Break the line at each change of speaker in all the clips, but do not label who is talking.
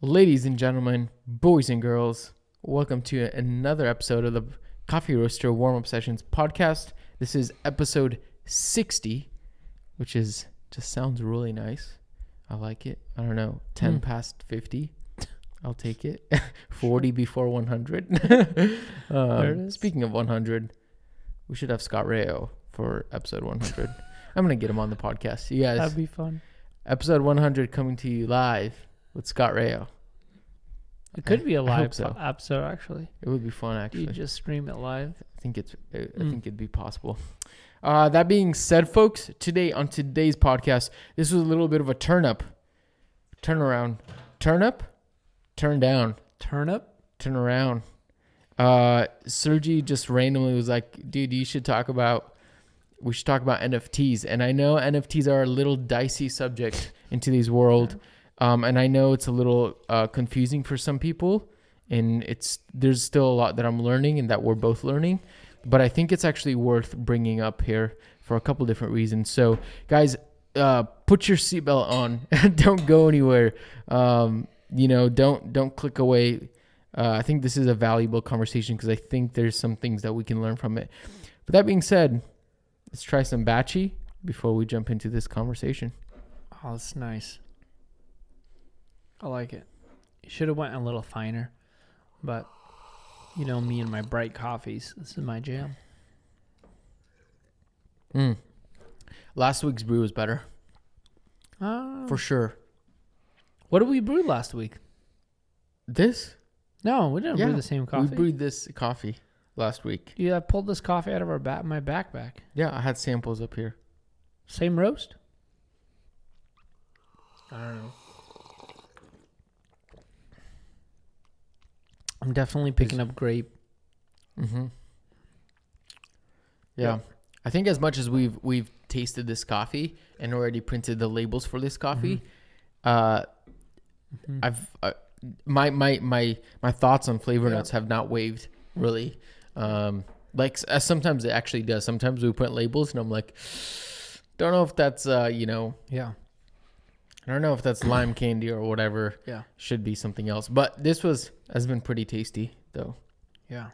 Ladies and gentlemen, boys and girls, welcome to another episode of the Coffee Roaster Warm-Up Sessions podcast. This is episode 60, which is just sounds really nice. I like it. I don't know, 10 past 50. I'll take it. 40 before 100. Speaking of 100, we should have Scott Rayo for episode 100. I'm going to get him on the podcast. You guys,
that'd be fun.
Episode 100 coming to you live with Scott Rayo.
It could be a live
so.
episode, actually.
It would be fun, actually.
You just stream it live.
I think it'd be possible. That being said, folks, on today's podcast, this was a little bit of a turnaround. Turn up, turn down.
Turn up?
Turn around. Sergi just randomly was like, dude, we should talk about NFTs. And I know NFTs are a little dicey subject in today's world. And I know it's a little confusing for some people, and there's still a lot that I'm learning and that we're both learning, but I think it's actually worth bringing up here for a couple different reasons. So guys, put your seatbelt on. Don't go anywhere. Don't click away. I think this is a valuable conversation because I think there's some things that we can learn from it. But that being said, let's try some Batchy before we jump into this conversation.
Oh, that's nice. I like it. You should have went a little finer, but you know me and my bright coffees. This is my jam.
Last week's brew was better. For sure.
What did we brew last week?
This?
No, we didn't brew the same coffee.
We brewed this coffee last week.
Yeah, I pulled this coffee out of my backpack.
Yeah, I had samples up here.
Same roast?
I don't know.
I'm definitely picking up grape.
Mm-hmm. Yeah. I think as much as we've tasted this coffee and already printed the labels for this coffee, my thoughts on flavor notes have not wavered really. Sometimes it actually does. Sometimes we print labels and I'm like, don't know if that's I don't know if that's lime candy or whatever.
Yeah.
Should be something else. But this has been pretty tasty, though.
Yeah.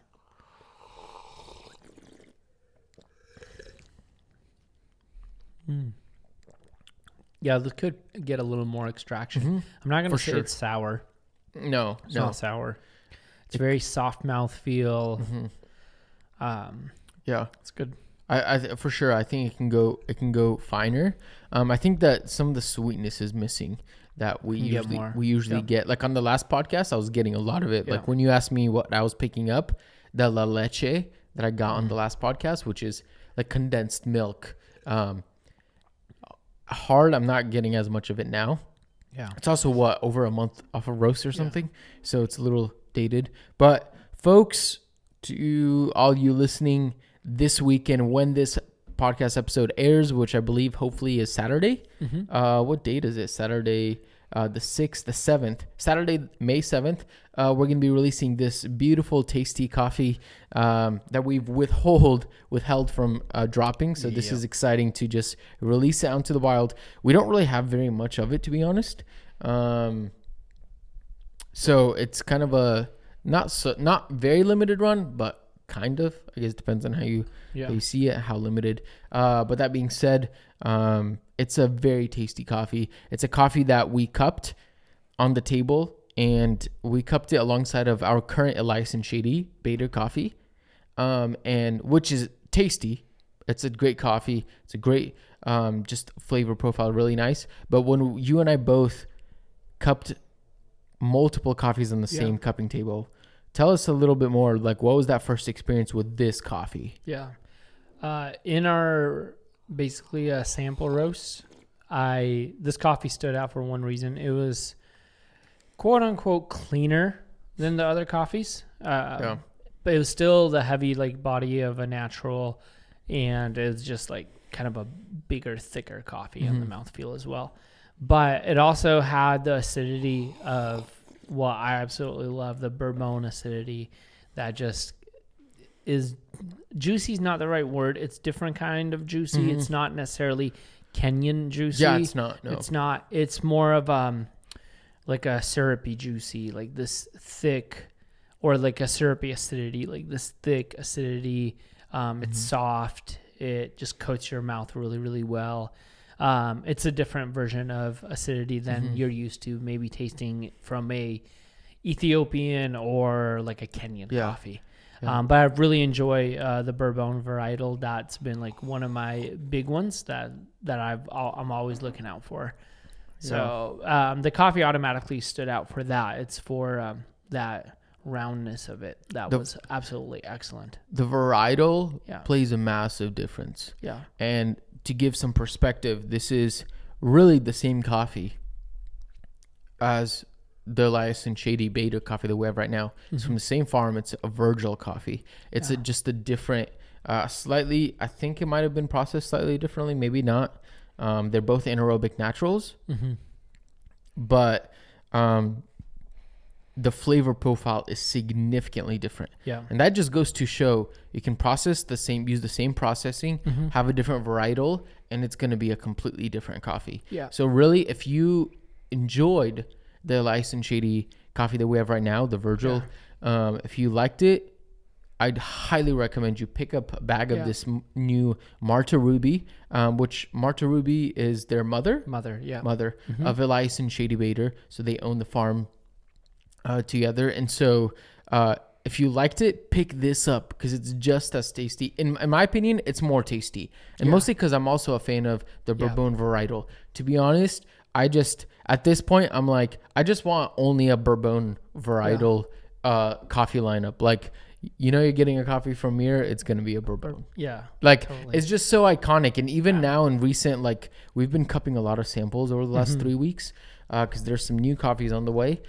Yeah, this could get a little more extraction.
Mm-hmm.
I'm not going to say it's sour.
No,
it's not sour. It's very soft mouth feel.
Mm-hmm. Yeah,
it's good.
I for sure. I think it can go finer. I think that some of the sweetness is missing that we usually get. Like on the last podcast, I was getting a lot of it. Yeah. Like when you asked me what I was picking up, the la leche that I got on the last podcast, which is like condensed milk. Hard. I'm not getting as much of it now.
Yeah.
It's also over a month off a roast or something, so it's a little dated. But folks, to all you listening this weekend when this podcast episode airs, which I believe hopefully is Saturday. Mm-hmm. What date is it? Saturday, the 6th, the 7th. Saturday, May 7th. We're going to be releasing this beautiful, tasty coffee that we've withheld from dropping. So this is exciting to just release it out into the wild. We don't really have very much of it, to be honest. So it's kind of a not very limited run, but kind of. I guess it depends on how you see it, how limited. But that being said, it's a very tasty coffee. It's a coffee that we cupped on the table, and we cupped it alongside of our current Elias and Shady Bader coffee, and which is tasty. It's a great coffee. It's a great just flavor profile, really nice. But when you and I both cupped multiple coffees on the same cupping table, tell us a little bit more, like what was that first experience with this coffee?
Yeah. In our basically sample roast, this coffee stood out for one reason. It was quote unquote cleaner than the other coffees. But it was still the heavy like body of a natural, and it's just like kind of a bigger, thicker coffee on the mouthfeel as well. But it also had the acidity of what I absolutely love, the bourbon acidity that just is juicy is not the right word. It's different kind of juicy. It's not necessarily Kenyan juicy.
Yeah, it's not. No.
It's not. It's more of like a syrupy juicy, like this thick, or like a syrupy acidity, like this thick acidity. It's soft. It just coats your mouth really, really well. It's a different version of acidity than you're used to maybe tasting from a Ethiopian or like a Kenyan coffee. Yeah. But I really enjoy the bourbon varietal. That's been like one of my big ones that I'm always looking out for. So the coffee automatically stood out for that. It's for that roundness of it. That was absolutely excellent.
The varietal plays a massive difference.
Yeah.
And to give some perspective, this is really the same coffee as the Elias and Shady Beta coffee that we have right now. It's from the same farm. It's a Virgil coffee. It's just a different, slightly, I think it might have been processed slightly differently, maybe not. They're both anaerobic naturals, but the flavor profile is significantly different.
Yeah.
And that just goes to show you can use the same processing, have a different varietal, and it's going to be a completely different coffee.
Yeah.
So really, if you enjoyed the Elias and Shady coffee that we have right now, the Virgil, if you liked it, I'd highly recommend you pick up a bag of this new Marta Ruby, which Marta Ruby is their mother of Elias and Shady Bader. So they own the farm together. And so if you liked it, pick this up because it's just as tasty. In my opinion, it's more tasty. And mostly because I'm also a fan of the bourbon varietal. To be honest, at this point, I'm like, I just want only a bourbon varietal coffee lineup. Like, you're getting a coffee from here, it's going to be a bourbon.
Yeah.
Like, totally. It's just so iconic. And even now in recent, like, we've been cupping a lot of samples over the last 3 weeks because there's some new coffees on the way.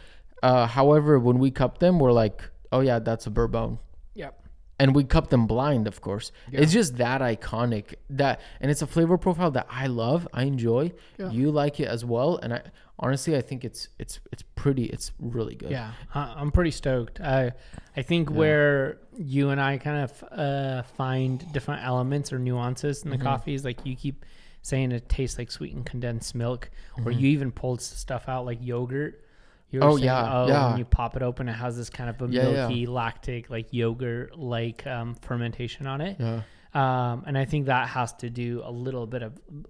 However, when we cup them, we're like, oh, yeah, that's a bourbon.
Yep.
And we cup them blind, of course. Yeah. It's just that iconic. And it's a flavor profile that I love. I enjoy. Yeah. You like it as well. And I think it's really good.
Yeah, I'm pretty stoked. I think where you and I kind of find different elements or nuances in the coffee is like you keep saying it tastes like sweetened condensed milk, or you even pulled stuff out like yogurt. When you pop it open, it has this kind of a milky, lactic, like yogurt-like fermentation on it. Yeah. And I think that has to do a little bit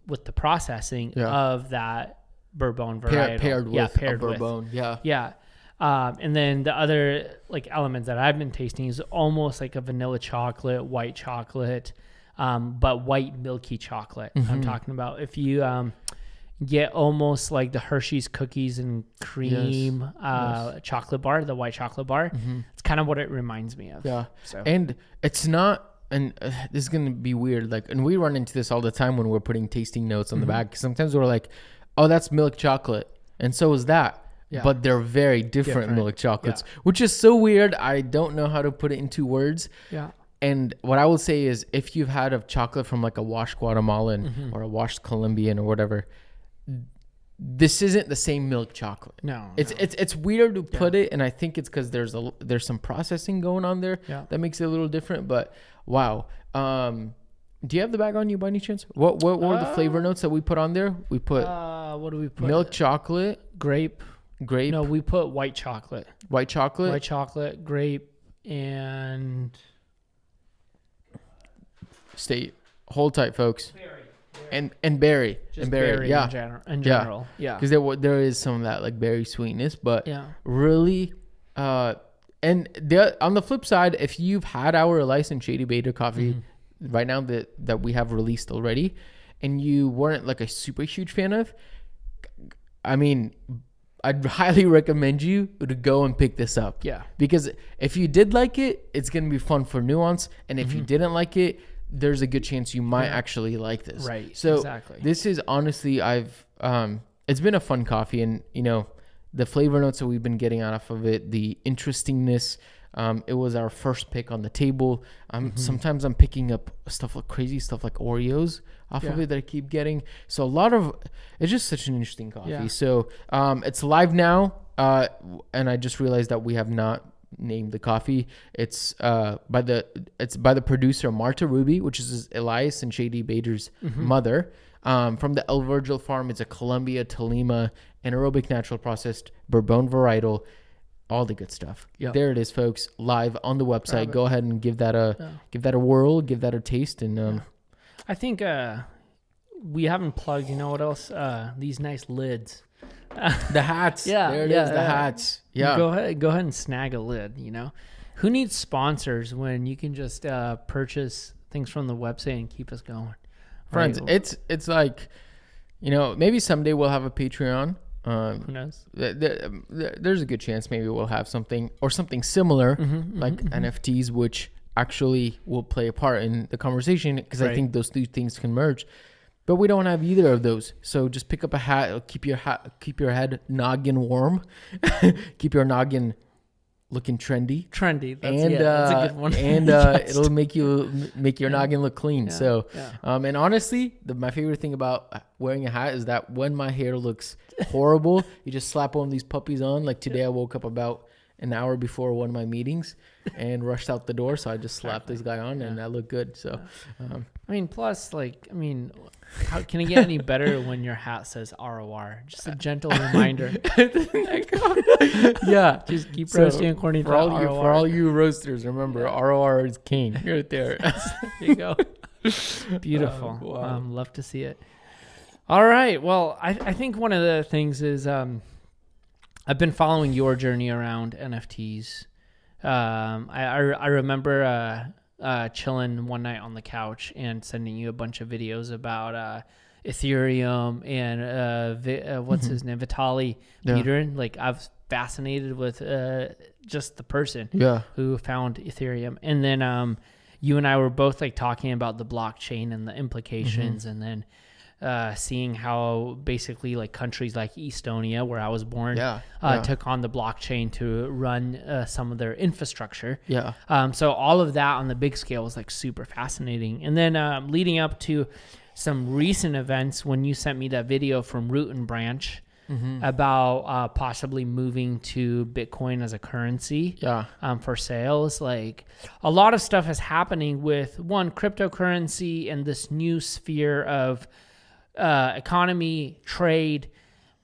with the processing of that bourbon varietal.
Paired with a bourbon.
Yeah. And then the other like elements that I've been tasting is almost like a vanilla chocolate, white chocolate, but white milky chocolate. I'm talking about if you get almost like the Hershey's cookies and cream chocolate bar, the white chocolate bar. It's kind of what it reminds me of.
Yeah. So. And it's not, and this is going to be weird. Like, and we run into this all the time when we're putting tasting notes on the back. Sometimes we're like, oh, that's milk chocolate. And so is that. Yeah. But they're very different milk chocolates, which is so weird. I don't know how to put it into words.
Yeah.
And what I will say is if you've had a chocolate from like a washed Guatemalan or a washed Colombian or whatever, this isn't the same milk chocolate.
No.
It's weird to put it, and I think it's because there's some processing going on there that makes it a little different. But wow. Do you have the bag on you by any chance? What were the flavor notes that we put on there? We put
what do we put?
Milk chocolate,
grape. No, we put white chocolate.
White chocolate,
grape, and
hold tight, folks. Berry. And berry.
Just berry in general. Yeah.
Because there is some of that like berry sweetness, but really and on the flip side, if you've had our Elias and Shady Beta coffee right now that we have released already, and you weren't like a super huge fan of, I mean, I'd highly recommend you to go and pick this up.
Yeah. Because
if you did like it, it's going to be fun for nuance. And if you didn't like it, there's a good chance you might actually like this.
Right.
So
exactly.
This is honestly, it's been a fun coffee, and the flavor notes that we've been getting off of it, the interestingness. It was our first pick on the table. Sometimes I'm picking up crazy stuff like Oreos off of it that I keep getting. So it's just such an interesting coffee. Yeah. So it's live now, and I just realized that we have not named the coffee. It's by the producer Marta Ruby, which is Elias and Shady Bader's mother. From the El Virgil farm, it's a Colombia, Tolima, anaerobic natural processed Bourbon varietal. All the good stuff. Yep. There it is, folks. Live on the website. Go ahead and give that a whirl, give that a taste, and
I think we haven't plugged. You know what else? These nice lids.
The hats. There it is. The hats. Yeah.
Go ahead and snag a lid. You know, who needs sponsors when you can just purchase things from the website and keep us going?
Friends, right? It's like, you know, maybe someday we'll have a Patreon.
Who knows?
There's a good chance maybe we'll have something similar, like NFTs, which actually will play a part in the conversation, because I think those two things can merge. But we don't have either of those. So just pick up a hat. It'll keep your head noggin warm, keep your noggin looking trendy. That's a good one. And it'll make your noggin look clean. And honestly, my favorite thing about wearing a hat is that when my hair looks horrible, you just slap one of these puppies on. Like today, I woke up about an hour before one of my meetings and rushed out the door, so I just slapped this guy on, and I look good. So,
how can it get any better when your hat says ROR? Just a gentle reminder. Just keep roasting according to ROR.
For all you roasters, remember, ROR is king right there.
There you go. Beautiful.
Wow.
Love to see it. All right. Well, I think one of the things is I've been following your journey around NFTs. I remember chilling one night on the couch and sending you a bunch of videos about Ethereum and what's his name, Vitaly Buterin. Like, I was fascinated with just the person who found Ethereum. And then you and I were both like talking about the blockchain and the implications, and then seeing how basically like countries like Estonia, where I was born, took on the blockchain to run some of their infrastructure. So all of that on the big scale was like super fascinating. And then leading up to some recent events, when you sent me that video from Root and Branch about possibly moving to Bitcoin as a currency for sales, like a lot of stuff is happening with cryptocurrency and this new sphere of economy, trade,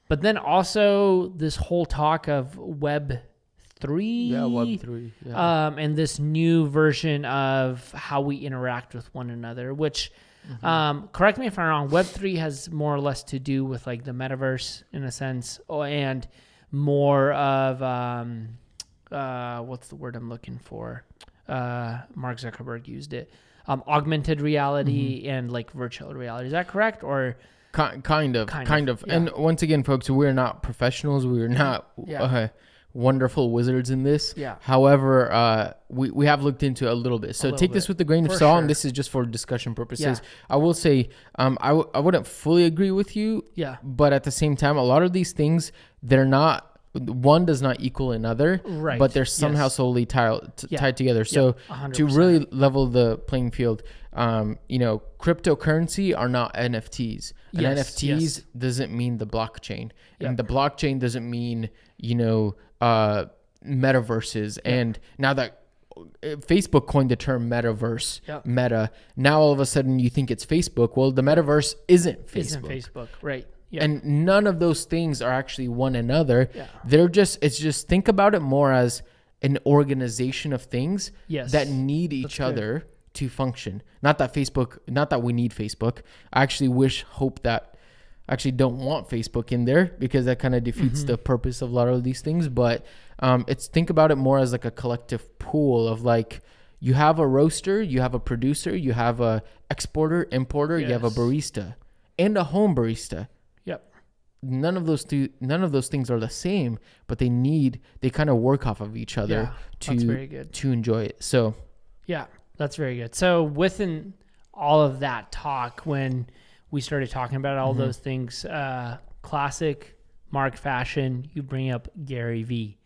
but then also this whole talk of Web 3.
Web 3.
And this new version of how we interact with one another, which, correct me if I'm wrong, Web 3 has more or less to do with like the metaverse in a sense, and more of, what's the word I'm looking for? Mark Zuckerberg used it. Augmented reality and like virtual reality. Is that correct? Or
kind of. Yeah. And once again, folks, we're not professionals. We're not wonderful wizards in this. However, we have looked into a little bit. So take this with a grain of salt. And this is just for discussion purposes. I will say, I wouldn't fully agree with you. But at the same time, a lot of these things, they're not. One does not equal another, but they're somehow solely tied together. So 100%. To really level the playing field, cryptocurrency are not NFTs. And NFTs doesn't mean the blockchain. And the blockchain doesn't mean, metaverses. And now that Facebook coined the term metaverse, meta, now all of a sudden you think it's Facebook. Well, the metaverse isn't Facebook.
Right.
And none of those things are actually one another. It's just think about it more as an organization of things that need each other to function. Not that we need Facebook. I actually don't want Facebook in there, because that kind of defeats the purpose of a lot of these things. But think about it more as like a collective pool of like, you have a roaster, you have a producer, you have a exporter, importer, you have a barista and a home barista. None of those things are the same, but they kind of work off of each other to enjoy it. So
that's very good. So within all of that talk, when we started talking about all those things, classic Mark fashion, you bring up Gary V.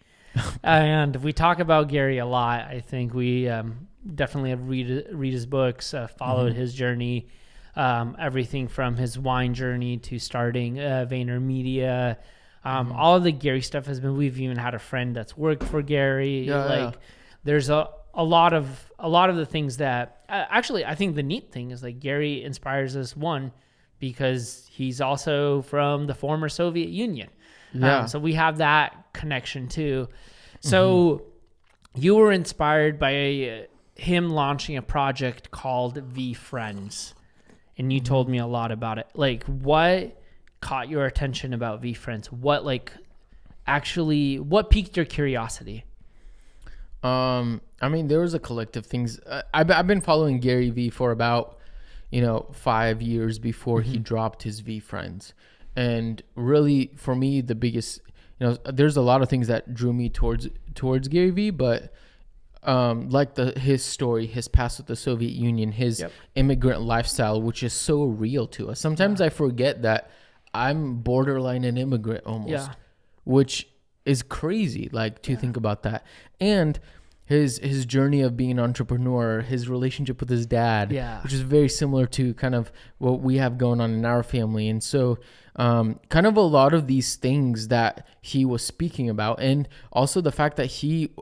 And we talk about Gary a lot. I think we definitely have read his books, followed his journey. Everything from his wine journey to starting VaynerMedia, all of the Gary stuff we've even had a friend that's worked for Gary. There's a lot of the things that actually, I think the neat thing is like Gary inspires us, one, because he's also from the former Soviet Union.
Yeah.
So we have that connection too. So you were inspired by him launching a project called VEEFriends, and you told me a lot about it. Like, what caught your attention about VEEFriends? What what piqued your curiosity?
I mean, there was a collective things. I've been following Gary Vee for about 5 years before he dropped his VEEFriends, and really for me the biggest, there's a lot of things that drew me towards Gary Vee, but like his story, his past with the Soviet Union, his immigrant lifestyle, which is so real to us. Sometimes I forget that I'm borderline an immigrant almost, which is crazy, like to think about that. And his journey of being an entrepreneur, his relationship with his dad, which is very similar to kind of what we have going on in our family. And so kind of a lot of these things that he was speaking about, and also the fact that he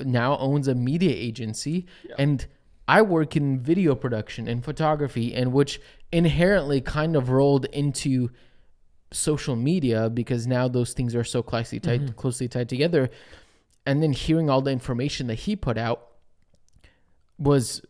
now owns a media agency, and I work in video production and photography, and which inherently kind of rolled into social media because now those things are so closely tied together. And then hearing all the information that he put out was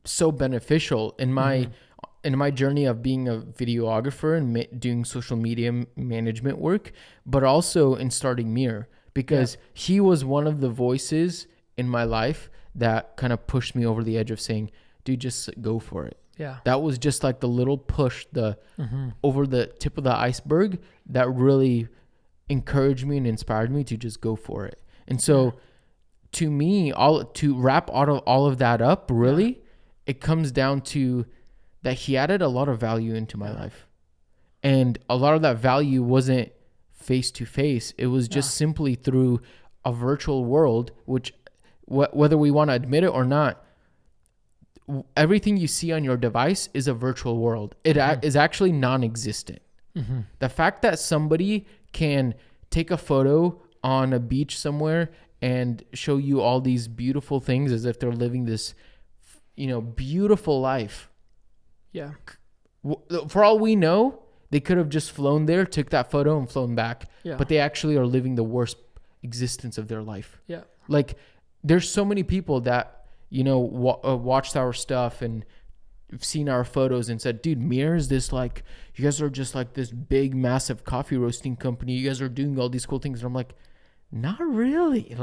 so beneficial in my journey of being a videographer and doing social media management work, but also in starting Mirror, because he was one of the voices in my life that kind of pushed me over the edge of saying, dude, just go for it.
Yeah.
That was just like the little push, over the tip of the iceberg that really encouraged me and inspired me to just go for it. And so to me, to wrap all of that up, really, it comes down to that he added a lot of value into my life. And a lot of that value wasn't face to face. It was just simply through a virtual world, which whether we want to admit it or not, everything you see on your device is a virtual world. It is actually non-existent. The fact that somebody can take a photo on a beach somewhere and show you all these beautiful things as if they're living this, beautiful life.
Yeah.
For all we know, they could have just flown there, took that photo and flown back. Yeah. But they actually are living the worst existence of their life.
Yeah.
Like, there's so many people that, watched our stuff and seen our photos and said, dude, Mirror is this, like, you guys are just like this big, massive coffee roasting company. You guys are doing all these cool things. And I'm like, not really.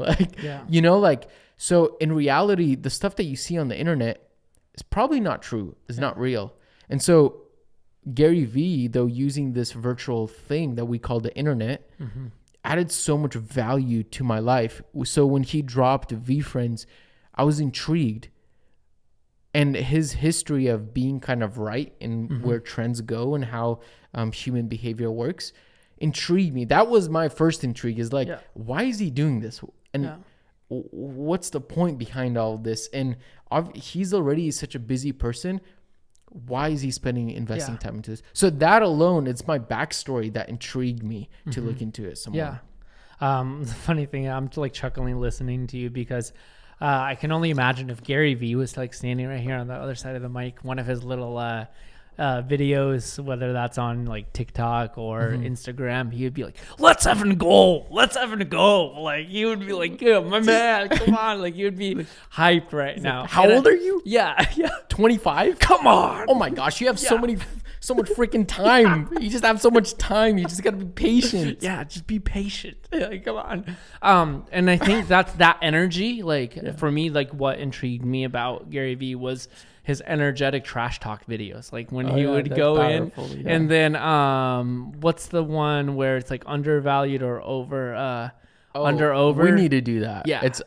So in reality, the stuff that you see on the internet is probably not true. It's not real. And so Gary Vee, though, using this virtual thing that we call the internet, added so much value to my life. So when he dropped VEEFriends, I was intrigued. And his history of being kind of right in where trends go and how human behavior works intrigued me. That was my first intrigue, is like, why is he doing this? And what's the point behind all of this? And he's already such a busy person. Why is he investing time into this? So that alone, it's my backstory that intrigued me to look into it some more.
The funny thing, I'm like chuckling listening to you because I can only imagine if Gary Vee was like standing right here on the other side of the mic, one of his little videos, whether that's on like TikTok or Instagram, he would be like, let's have a goal. Like, he would be like, yeah, my man, come on. Like, you would be hyped right now.
How old are you?
Yeah.
25?
Come on.
Oh my gosh, you have so much freaking time. You just have so much time. You just got to be patient.
Yeah, just be patient. Like, come on. And I think that's that energy. Like, for me, like, what intrigued me about Gary Vee was his energetic trash talk videos. Like, when he would go powerful, in, and then what's the one where it's like undervalued or over?
We need to do that. Yeah, it's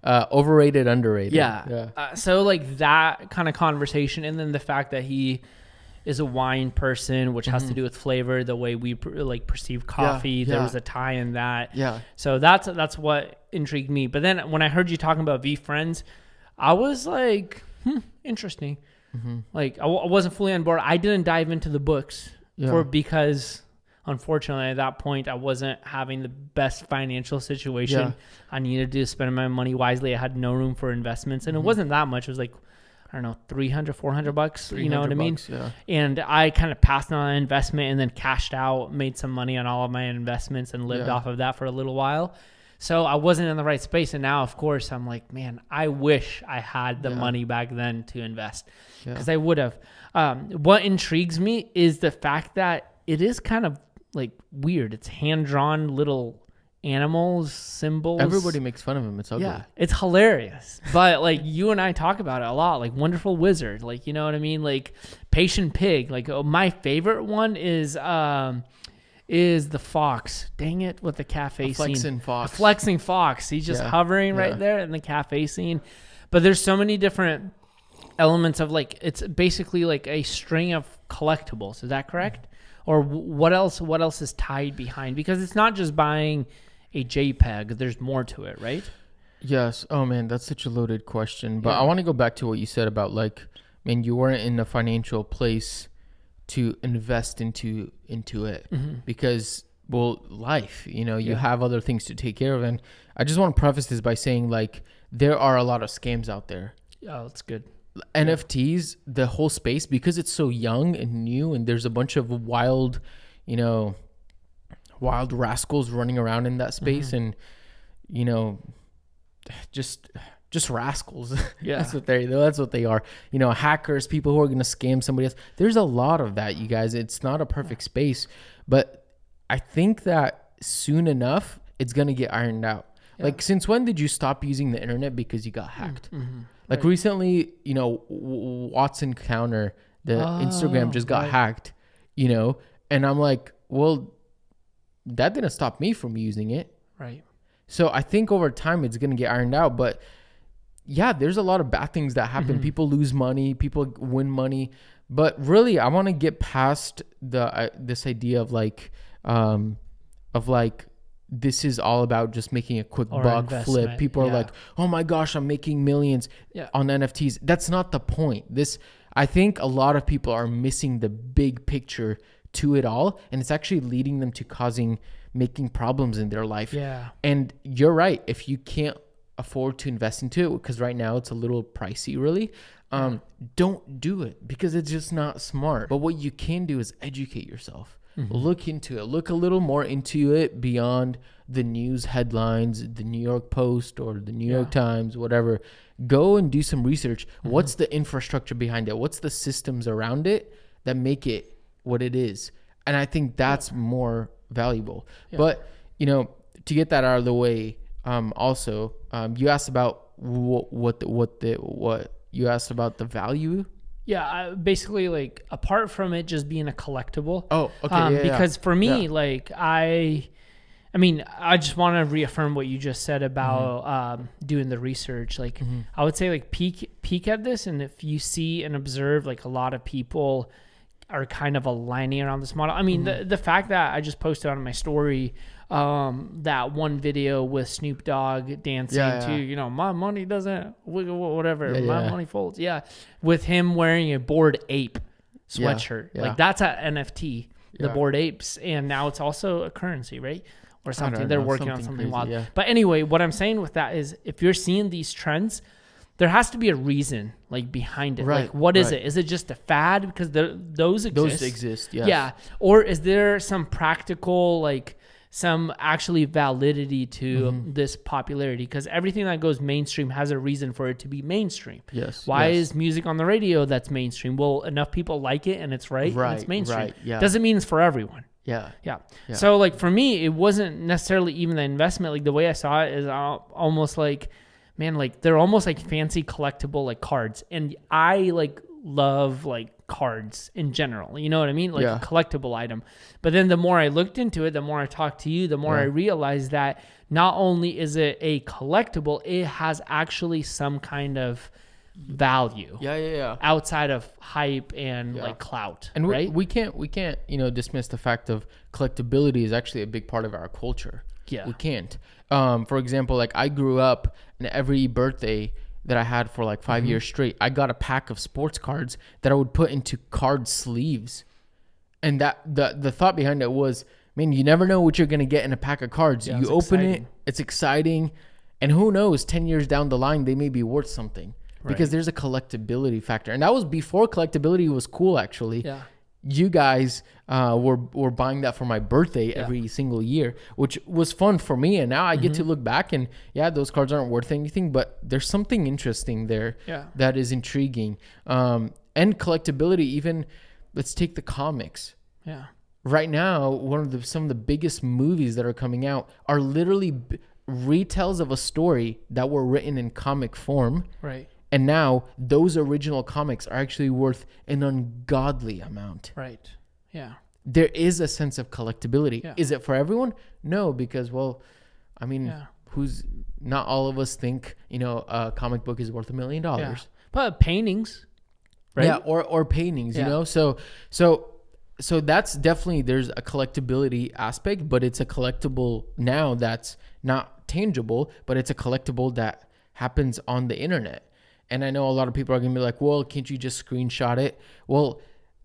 overrated, underrated.
Yeah. So like that kind of conversation, and then the fact that he is a wine person, which has to do with flavor, the way we perceive coffee. There was a tie in that. Yeah. So that's what intrigued me. But then when I heard you talking about VEEFriends, I was like, interesting. Like I wasn't fully on board. I didn't dive into the books because unfortunately at that point I wasn't having the best financial situation. I needed to spend my money wisely. I had no room for investments, and it wasn't that much. It was like I don't know, $300-$400, you know what I mean?
Yeah.
And I kind of passed on an investment and then cashed out, made some money on all of my investments and lived off of that for a little while. So I wasn't in the right space. And now, of course, I'm like, man, I wish I had the money back then to invest, because I would have. What intrigues me is the fact that it is kind of like weird. It's hand-drawn little animals, symbols.
Everybody makes fun of him. It's ugly.
Yeah, it's hilarious. But like you and I talk about it a lot, like Wonderful Wizard, like, you know what I mean? Like Patient Pig. Like my favorite one is the fox. Dang it, with the cafe scene. A flexing fox. He's just hovering right there in the cafe scene. But there's so many different elements of, like, it's basically like a string of collectibles. Is that correct? Or what else is tied behind? Because it's not just buying a JPEG. There's more to it, right?
Yes. Oh man, that's such a loaded question. But I want to go back to what you said about, like, man, you weren't in a financial place to invest into it because, well, life, you know, you have other things to take care of. And I just want to preface this by saying, like, there are a lot of scams out there.
Oh, that's good.
NFTs, the whole space, because it's so young and new, and there's a bunch of wild rascals running around in that space, and, you know, just rascals. Yeah. That's what they are. You know, hackers, people who are going to scam somebody else. There's a lot of that, you guys. It's not a perfect space, but I think that soon enough it's going to get ironed out. Yeah. Like, since when did you stop using the internet because you got hacked? Like, recently, you know, Watson Counter, the Instagram just got hacked, you know, and I'm like, well, that didn't stop me from using it.
Right.
So I think over time it's going to get ironed out. But yeah, there's a lot of bad things that happen. People lose money, people win money. But really, I want to get past this idea of like, this is all about just making a quick buck flip. People are like, oh my gosh, I'm making millions on NFTs. That's not the point. I think a lot of people are missing the big picture to it all. And it's actually leading them to making problems in their life.
Yeah.
And you're right. If you can't afford to invest into it, because right now it's a little pricey, really, don't do it, because it's just not smart. But what you can do is educate yourself. Look into it. Look a little more into it beyond the news headlines, the New York Post or the New York Times, whatever. Go and do some research. What's the infrastructure behind it? What's the systems around it that make it what it is? And I think that's more valuable. But, you know, to get that out of the way, also, you asked about what you asked about the value.
Yeah, basically, like, apart from it just being a collectible.
Oh, okay.
Because for me, like, I mean, I just want to reaffirm what you just said about doing the research. Like, I would say, like, peek at this, and if you see and observe, like, a lot of people are kind of aligning around this model. I mean, the fact that I just posted on my story that one video with Snoop Dogg dancing to, you know, my money doesn't wiggle, whatever, my money folds. Yeah. With him wearing a Bored Ape sweatshirt. Like, that's an NFT, the Bored Apes. And now it's also a currency, right? Or something. They're working on something wild. Yeah. But anyway, what I'm saying with that is, if you're seeing these trends, there has to be a reason, like, behind it. Right. Like, what is it? Is it just a fad? Because those exist.
Those exist, yes.
Yeah. Or is there some practical, like, some actually validity to this popularity? Because everything that goes mainstream has a reason for it to be mainstream.
Yes.
Why is music on the radio that's mainstream? Well, enough people like it and it's right and it's mainstream.
Right, yeah.
Doesn't mean it's for everyone.
Yeah.
So, like, for me, it wasn't necessarily even the investment. Like, the way I saw it is almost like, man, like, they're almost like fancy collectible, like, cards. And I, like, love, like, cards in general, you know what I mean? Like, a collectible item. But then the more I looked into it, the more I talked to you, the more I realized that not only is it a collectible, it has actually some kind of value. Outside of hype and like clout.
And
right?
we can't, you know, dismiss the fact of collectability is actually a big part of our culture.
Yeah.
We can't. For example, like, I grew up, and every birthday that I had for like 5 years straight, I got a pack of sports cards that I would put into card sleeves. And that the thought behind it was, man, you never know what you're going to get in a pack of cards. You open it, it's exciting. And who knows, 10 years down the line, they may be worth something. because there's a collectability factor. And that was before collectability was cool, actually.
Yeah.
You guys were buying that for my birthday every single year, which was fun for me. And now I get to look back and those cards aren't worth anything, but there's something interesting there that is intriguing. And collectability, even let's take the comics.
Yeah.
Right now, some of the biggest movies that are coming out are literally retells of a story that were written in comic form.
Right.
And now those original comics are actually worth an ungodly amount.
Right. Yeah.
There is a sense of collectability.
Yeah.
Is it for everyone? No, because, who's not all of us think, a comic book is worth $1 million.
Yeah. But paintings, right?
Yeah, or paintings, So that's definitely, there's a collectability aspect, but it's a collectible now that's not tangible, but it's a collectible that happens on the internet. And I know a lot of people are going to be like, well, can't you just screenshot it? Well,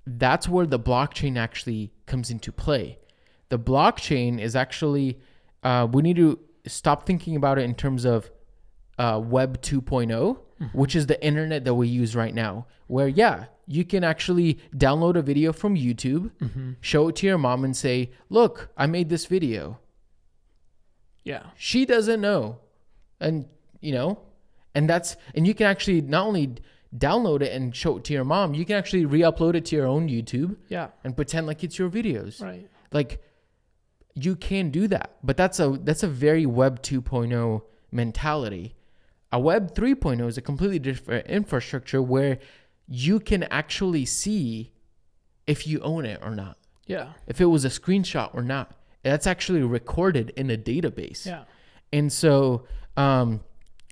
that's where the blockchain actually comes into play. The blockchain is actually, we need to stop thinking about it in terms of Web 2.0, which is the internet that we use right now, where, you can actually download a video from YouTube, show it to your mom and say, look, I made this video.
Yeah.
She doesn't know. And, and you can actually not only download it and show it to your mom, you can actually re-upload it to your own YouTube and pretend like it's your videos.
Right.
Like, you can do that, but that's a very Web 2.0 mentality. A Web 3.0 is a completely different infrastructure where you can actually see if you own it or not.
Yeah.
If it was a screenshot or not. That's actually recorded in a database.
Yeah.
And so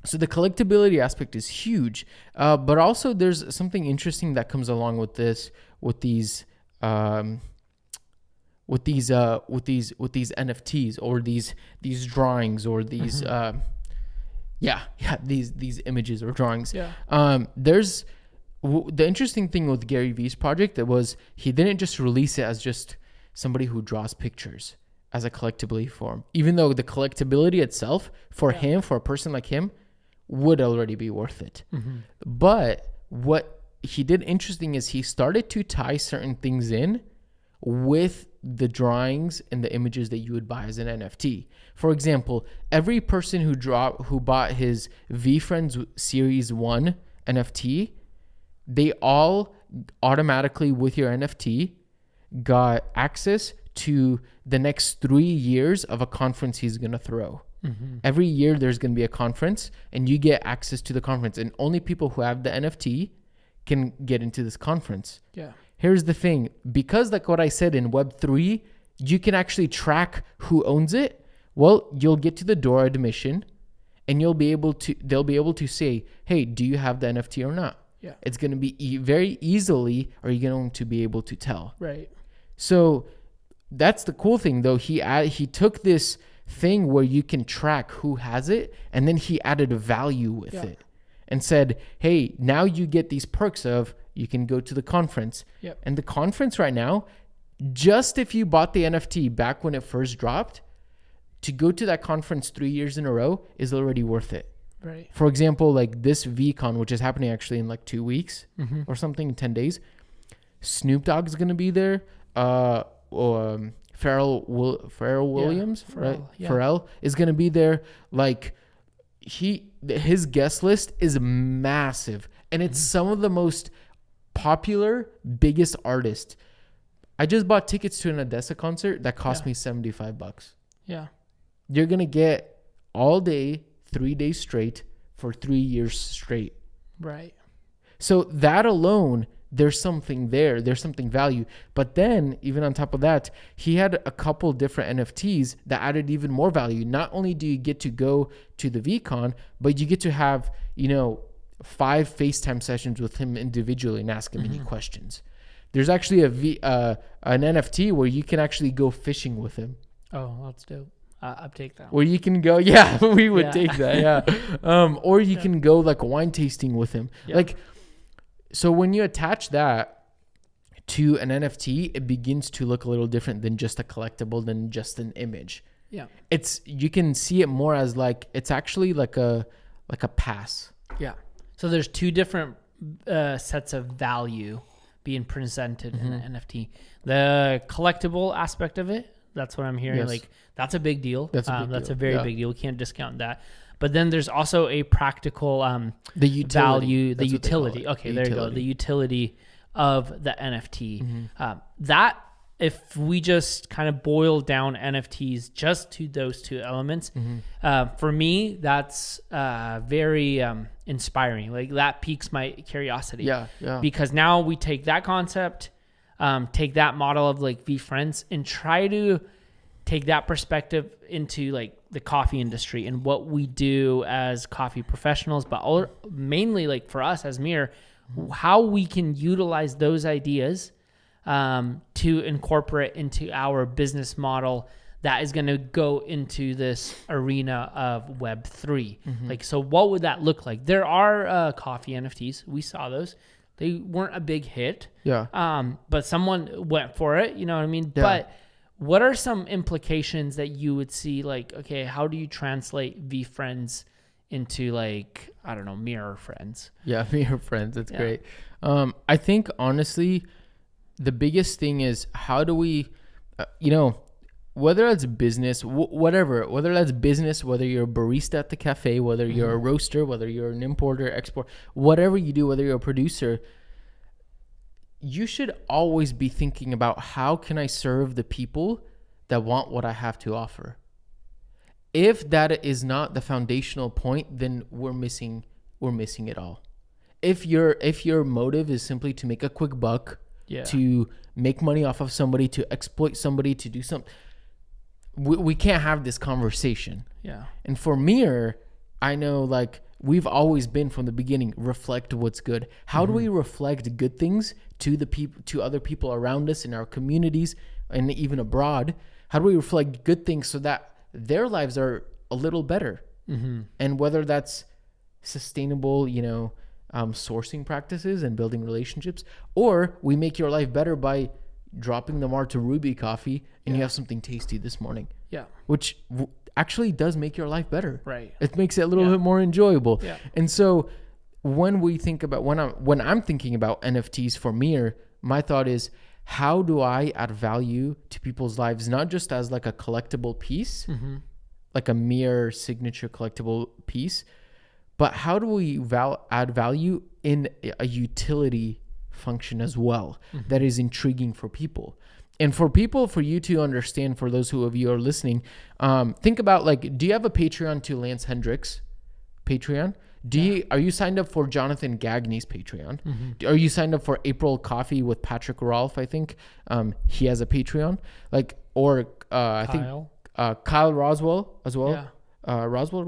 so the collectability aspect is huge. But also there's something interesting that comes along with this, with these NFTs or these drawings or these these images or drawings.
Yeah.
There's the interesting thing with Gary Vee's project that was he didn't just release it as just somebody who draws pictures as a collectibility form, even though the collectability itself for him, for a person like him, would already be worth it. But what he did interesting is he started to tie certain things in with the drawings and the images that you would buy as an NFT. For example, every person who bought his VEEFriends Series 1 NFT, they all automatically, with your NFT, got access to the next 3 years of a conference he's going to throw. Every year there's going to be a conference and you get access to the conference, and only people who have the NFT can get into this conference.
Yeah.
Here's the thing, because like what I said in Web3, you can actually track who owns it. Well, you'll get to the door admission and they'll be able to say, hey, do you have the NFT or not?
Yeah.
It's going to be very easily, are you going to be able to tell?
Right.
So that's the cool thing though. He took this thing where you can track who has it, and then he added a value with it and said, hey, now you get these perks of you can go to the conference.
Yep.
And the conference right now, just if you bought the NFT back when it first dropped, to go to that conference 3 years in a row is already worth it.
Right.
For example, like this VCon, which is happening actually in like 2 weeks or something, 10 days. Snoop Dogg's going to be there. Pharrell Williams, right?
Yeah.
Pharrell is going to be there. Like his guest list is massive, and it's some of the most popular, biggest artists. I just bought tickets to an Odessa concert that cost me $75.
Yeah.
You're going to get all day, 3 days straight for 3 years straight.
Right.
So that alone, there's something there. There's something value. But then, even on top of that, he had a couple different NFTs that added even more value. Not only do you get to go to the VCon, but you get to have, 5 FaceTime sessions with him individually and ask him any questions. There's actually an NFT where you can actually go fishing with him.
Oh, that's dope. I'd take that one.
Where you can go, we would take that, or you can go like wine tasting with him. Yeah. So when you attach that to an NFT, it begins to look a little different than just a collectible, than just an image.
Yeah.
You can see it more as like, it's actually like a pass.
Yeah. So there's two different sets of value being presented in an NFT. The collectible aspect of it, that's what I'm hearing.
Yes.
Like that's a big deal. That's a very
Yeah.
big deal. We can't discount that. But then there's also a practical
the utility.
value, the
That's what they call
utility.
it.
Okay,
The
there you go.
utility.
The utility of the NFT. That, if we just kind of boil down NFTs just to those two elements, for me, that's very inspiring. Like that piques my curiosity.
Yeah.
Because now we take that concept, take that model of like VEEFriends, and try to take that perspective into like the coffee industry and what we do as coffee professionals, but mainly like for us as Mir, how we can utilize those ideas to incorporate into our business model that is going to go into this arena of Web3. Like, so what would that look like? There are coffee NFTs. We saw those. They weren't a big hit.
Yeah.
But someone went for it. You know what I mean?
Yeah.
But what are some implications that you would see? Like, okay, how do you translate VEEFriends into like, I don't know, Mirror Friends?
Yeah, Mirror Friends. It's great. I think honestly, the biggest thing is how do we, whether it's business, whatever, whether that's business, whether you're a barista at the cafe, whether you're a roaster, whether you're an importer, export, whatever you do, whether you're a producer, you should always be thinking about how can I serve the people that want what I have to offer. If that is not the foundational point, then we're missing it all. If your motive is simply to make a quick buck, to make money off of somebody, to exploit somebody, to do something, we can't have this conversation.
Yeah.
And for Mir, I know like we've always been from the beginning, reflect what's good. How do we reflect good things to the people, to other people around us in our communities and even abroad? How do we reflect good things so that their lives are a little better? And whether that's sustainable, sourcing practices and building relationships, or we make your life better by dropping the Mar to Ruby coffee and you have something tasty this morning. Yeah. Which actually does make your life better. Right. It makes it a little bit more enjoyable. Yeah. And so when we think about, when I'm thinking about NFTs for Mir, my thought is, how do I add value to people's lives, not just as like a collectible piece, like a Mir signature collectible piece, but how do we add value in a utility function as well that is intriguing for people? And for you to understand, for those of you are listening, think about like, do you have a Patreon to Lance Hendricks Patreon? Are you signed up for Jonathan Gagne's Patreon? Are you signed up for April Coffee with Patrick Rolfe? I think he has a Patreon. Like, or I think Kyle Roswell as well. Yeah. Roswell.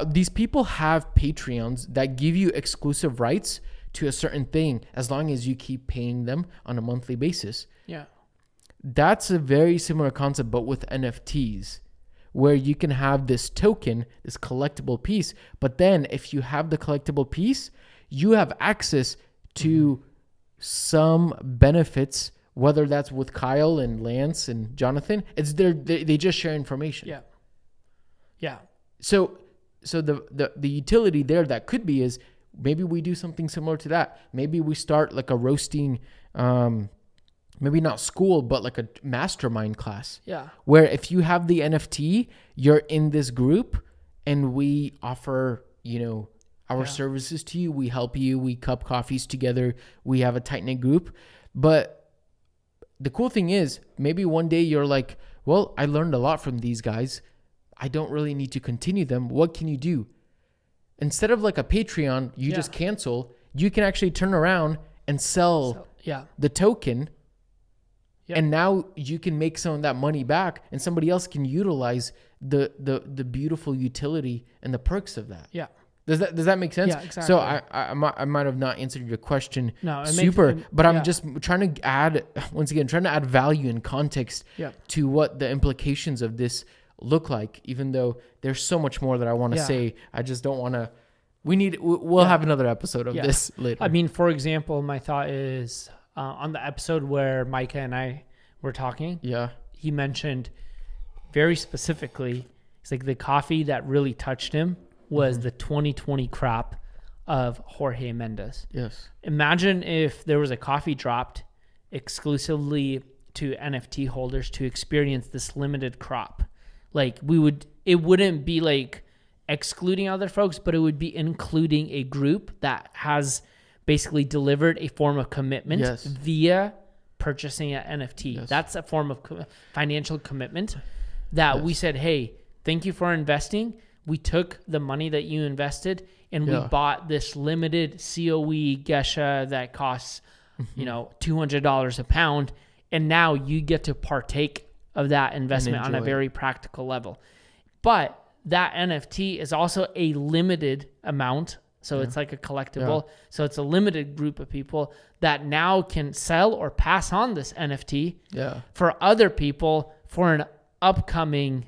These people have Patreons that give you exclusive rights to a certain thing as long as you keep paying them on a monthly basis. Yeah. That's a very similar concept, but with NFTs, where you can have this token, this collectible piece, but then if you have the collectible piece, you have access to some benefits, whether that's with Kyle and Lance and Jonathan. It's they just share information. Yeah. Yeah. So the utility there that could be is maybe we do something similar to that. Maybe we start like a roasting, maybe not school, but like a mastermind class. Yeah. Where if you have the NFT, you're in this group and we offer, our services to you. We help you. We cup coffees together. We have a tight-knit group. But the cool thing is, maybe one day you're like, well, I learned a lot from these guys. I don't really need to continue them. What can you do? Instead of like a Patreon, you just cancel. You can actually turn around and sell the token. Yep. And now you can make some of that money back and somebody else can utilize the beautiful utility and the perks of that. Yeah. Does that make sense? Yeah, exactly. So I might have not answered your question but I'm just trying to add value and context to what the implications of this look like, even though there's so much more that I want to say. I just don't want to. We'll have another episode of this later.
I mean, for example, my thought is on the episode where Micah and I were talking, he mentioned very specifically, It's like the coffee that really touched him was the 2020 crop of Jorge Mendes.
Yes.
Imagine if there was a coffee dropped exclusively to NFT holders to experience this limited crop. Like it wouldn't be like excluding other folks, but it would be including a group that has basically delivered a form of commitment via purchasing an NFT. Yes. That's a form of financial commitment that we said, hey, thank you for investing. We took the money that you invested and we bought this limited COE Gesha that costs, $200 a pound. And now you get to partake of that investment on a very practical level. But that NFT is also a limited amount. So it's like a collectible. So it's a limited group of people that now can sell or pass on this NFT for other people for an upcoming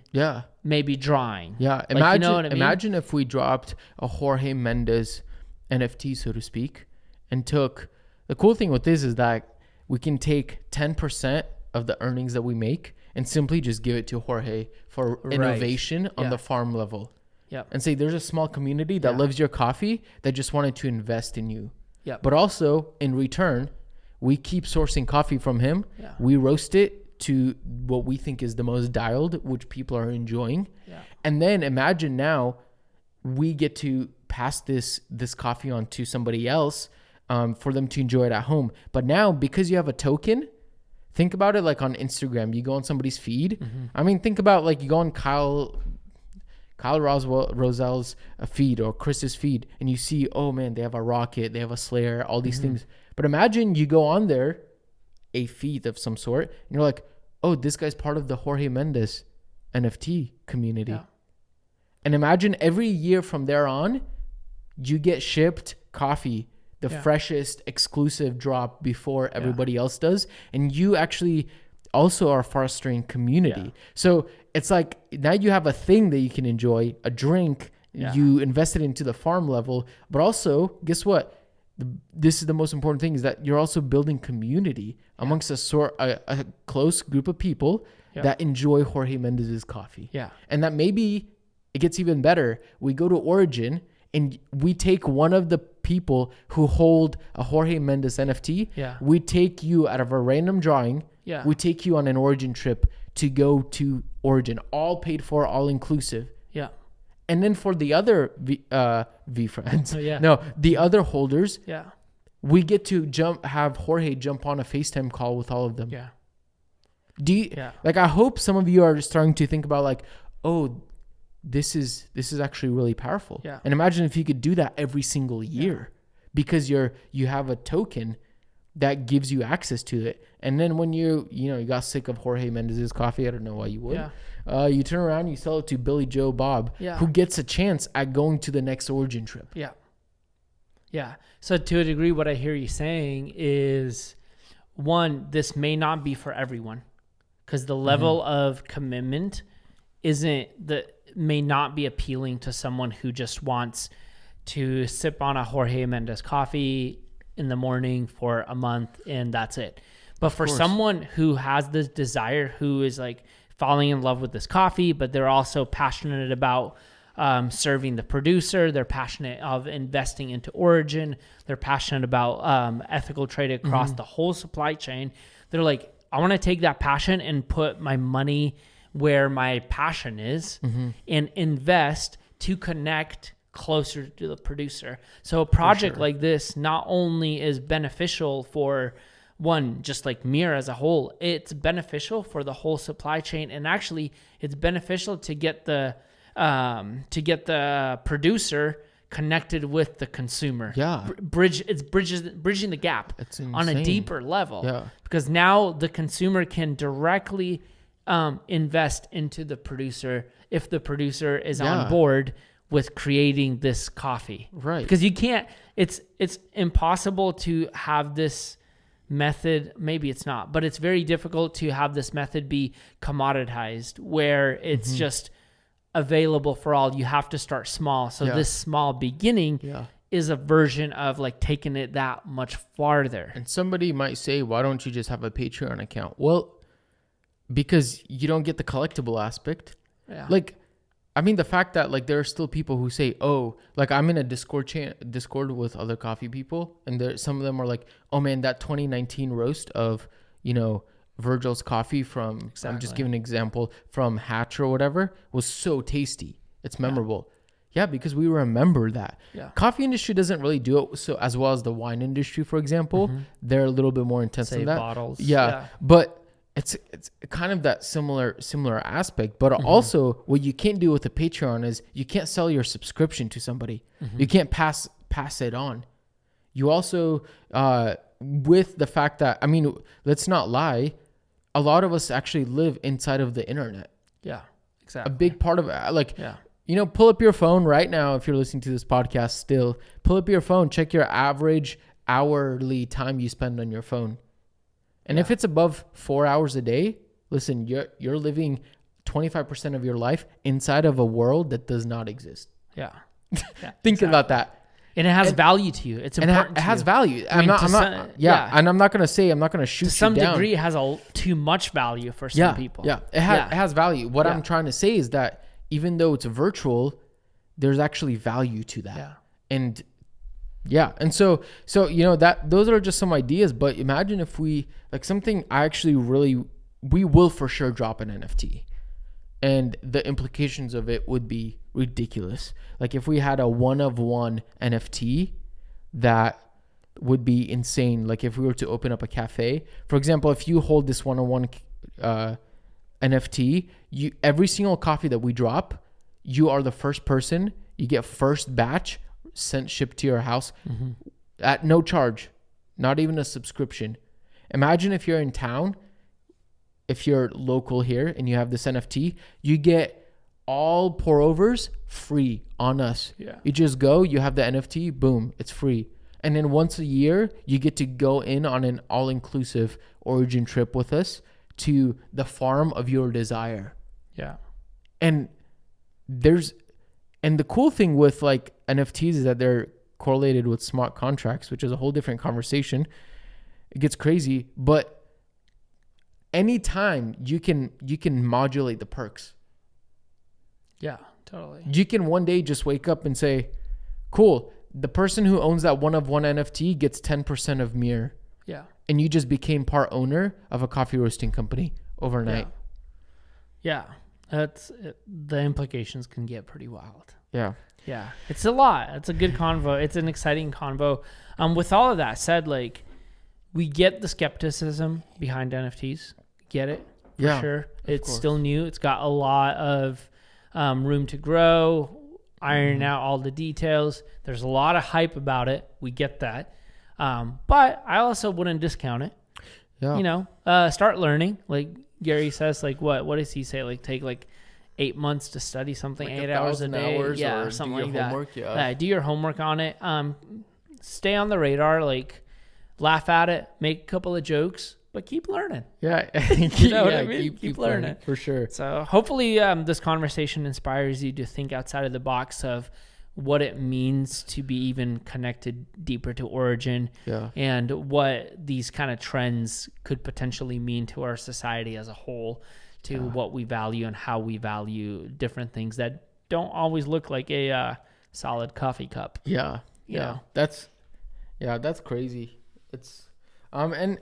maybe drawing.
Yeah.
Like,
imagine if we dropped a Jorge Mendes NFT, so to speak, and took, the cool thing with this is that we can take 10% of the earnings that we make and simply just give it to Jorge for innovation on the farm level.
Yep.
And say there's a small community that loves your coffee that just wanted to invest in you.
Yep.
But also in return, we keep sourcing coffee from him. Yeah. We roast it to what we think is the most dialed, which people are enjoying. Yeah. And then imagine now we get to pass this coffee on to somebody else for them to enjoy it at home. But now because you have a token, think about it like on Instagram. You go on somebody's feed. Mm-hmm. I mean, think about like you go on Kyle Rosel's feed or Chris's feed and you see, oh man, they have a rocket, they have a Slayer, all these things. But imagine you go on there, a feed of some sort, and you're like, oh, this guy's part of the Jorge Mendes NFT community. Yeah. And imagine every year from there on, you get shipped coffee, the freshest exclusive drop before everybody else does. And you actually also are fostering community. Yeah. So it's like now you have a thing that you can enjoy, a drink, you invested into the farm level, but also guess what? This is the most important thing is that you're also building community amongst a close group of people that enjoy Jorge Mendes's coffee. Yeah. And that maybe it gets even better. We go to Origin and we take one of the people who hold a Jorge Mendes NFT. Yeah. We take you out of a random drawing. Yeah. We take you on an Origin trip to go to Origin, all paid for, all inclusive. Yeah. And then for the other VEEFriends, the other holders, we get to have Jorge jump on a FaceTime call with all of them. Yeah. Like, I hope some of you are starting to think about like, oh, this is actually really powerful. Yeah. And imagine if you could do that every single year because you have a token that gives you access to it. And then when you got sick of Jorge Mendes's coffee, I don't know why you would. Yeah. You turn around, you sell it to Billy Joe Bob, who gets a chance at going to the next Origin trip. Yeah.
Yeah. So to a degree, what I hear you saying is, one, this may not be for everyone because the level of commitment may not be appealing to someone who just wants to sip on a Jorge Mendes coffee in the morning for a month and that's it. But for someone who has this desire, who is like falling in love with this coffee, but they're also passionate about serving the producer, they're passionate of investing into Origin, they're passionate about ethical trade across the whole supply chain. They're like, I want to take that passion and put my money where my passion is and invest to connect closer to the producer. So a project like this not only is beneficial for one, just like Mir as a whole, it's beneficial for the whole supply chain, and actually it's beneficial to get the producer connected with the consumer. Yeah, bridging the gap on a deeper level. Yeah, because now the consumer can directly invest into the producer if the producer is on board with creating this coffee. Right. Because you can't, it's impossible to have this method, maybe it's not, but it's very difficult to have this method be commoditized where it's just available for all. You have to start small. So this small beginning is a version of like taking it that much farther.
And somebody might say, why don't you just have a Patreon account? Well, because you don't get the collectible aspect. Yeah. Like, I mean, the fact that like there are still people who say, oh, like I'm in a Discord with other coffee people, and some of them are like, oh man, that 2019 roast of, Virgil's coffee from, I'm just giving an example, from Hatch or whatever, was so tasty. It's memorable. Yeah, because we remember that. Yeah. Coffee industry doesn't really do it so as well as the wine industry, for example. They're a little bit more intense than that.
Bottles.
Yeah. But it's kind of that similar aspect. But also what you can't do with a Patreon is you can't sell your subscription to somebody. You can't pass it on. You also, with the fact that, I mean, let's not lie, a lot of us actually live inside of the internet.
Yeah, exactly.
A big part of it, pull up your phone right now. If you're listening to this podcast still, pull up your phone, check your average hourly time you spend on your phone. And if it's above 4 hours a day, listen, you're living 25% of your life inside of a world that does not exist.
Yeah.
Think about that.
And it has value to you. It's important.
It has value. And I'm not going to say, I'm not going to shoot you down. To some
degree, it has too much value for some people.
Yeah. It has value. What I'm trying to say is that even though it's virtual, there's actually value to that.
Yeah.
And so those are just some ideas, but imagine if we we will for sure drop an NFT. And the implications of it would be ridiculous. Like if we had a one-of-one NFT, that would be insane. Like if we were to open up a cafe, for example, if you hold this one-on-one NFT, every single coffee that we drop, you are the first person. You get first batch shipped to your house at no charge, not even a subscription. Imagine if you're in town. If you're local here and you have this NFT, you get all pour overs free on us.
Yeah.
You just go, you have the NFT, boom, it's free. And then once a year, you get to go in on an all-inclusive origin trip with us to the farm of your desire.
Yeah.
And the cool thing with like NFTs is that they're correlated with smart contracts, which is a whole different conversation. It gets crazy, but anytime you can modulate the perks.
Yeah, totally.
You can one day just wake up and say, cool, the person who owns that one-of-one NFT gets 10% of Mir.
Yeah.
And you just became part owner of a coffee roasting company overnight.
Yeah. The implications can get pretty wild.
Yeah.
Yeah. It's a lot. It's a good convo. It's an exciting convo. With all of that said, like, we get the skepticism behind NFTs. Get it? For sure. It's still new. It's got a lot of room to grow, iron out all the details. There's a lot of hype about it. We get that. But I also wouldn't discount it. Yeah. Start learning. Like Gary says, like what does he say? Like take like 8 months to study something, like 8 hours a day. Or something like that. Homework, do your homework on it. Stay on the radar, like laugh at it, make a couple of jokes, but keep learning.
Yeah.
You know what I mean? Keep learning.
For sure.
So hopefully this conversation inspires you to think outside of the box of what it means to be even connected deeper to origin, and what these kind of trends could potentially mean to our society as a whole, to what we value and how we value different things that don't always look like a solid coffee cup.
Yeah. That's crazy. It's I'm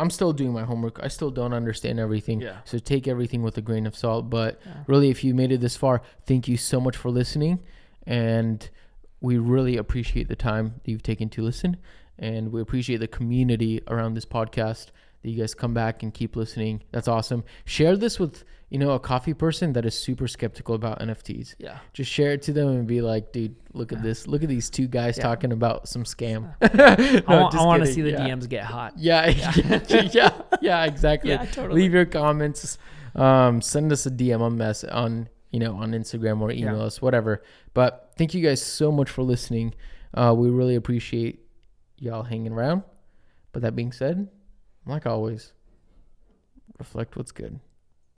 still doing my homework. I still don't understand everything. Yeah. So take everything with a grain of salt. But really, if you made it this far, thank you so much for listening. And we really appreciate the time that you've taken to listen. And we appreciate the community around this podcast, that you guys come back and keep listening. That's awesome. Share this with, a coffee person that is super skeptical about NFTs. Yeah. Just share it to them and be like, dude, look at this. Look at these two guys talking about some scam.
I want to see the DMs get hot.
Yeah, exactly.
Yeah, totally.
Leave your comments. Send us a DM on Instagram or email us, whatever. But thank you guys so much for listening. We really appreciate y'all hanging around. But that being said, like always, reflect what's good.